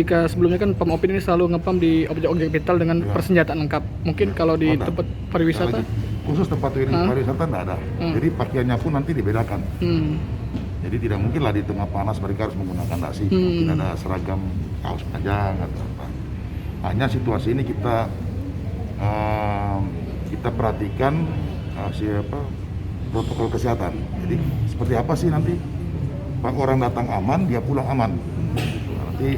jika sebelumnya kan PAM Opin ini selalu ngepam di objek-objek vital dengan persenjataan lengkap. Mungkin kalau di tempat pariwisata khusus tempat pariwisata enggak ada. Jadi pakaiannya pun nanti dibedakan. Jadi tidak mungkin lah di tengah panas mereka harus menggunakan dasi. Tidak ada seragam kaos panjang atau apa. Hanya situasi ini kita perhatikan protokol kesehatan. Jadi seperti apa sih nanti orang datang aman, dia pulang aman. Nanti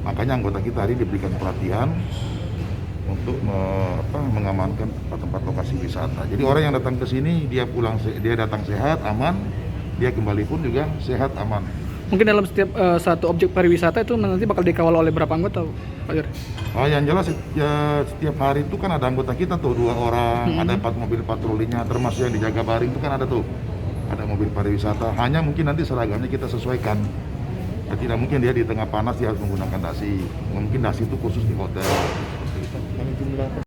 makanya anggota kita hari diberikan perhatian untuk mengamankan tempat-tempat lokasi wisata. Jadi orang yang datang ke sini dia datang sehat, aman, dia kembali pun juga sehat, aman. Mungkin dalam setiap satu objek pariwisata itu nanti bakal dikawal oleh berapa anggota, Pak Juri? Oh, yang jelas setiap hari itu kan ada anggota kita tuh 2 orang, ada 4 mobil patrolinya, termasuk yang di Jagabaring itu kan ada tuh, ada mobil pariwisata. Hanya mungkin nanti seragamnya kita sesuaikan. Ya, tidak mungkin dia di tengah panas dia harus menggunakan dasi. Mungkin dasi itu khusus di hotel. Seperti itu.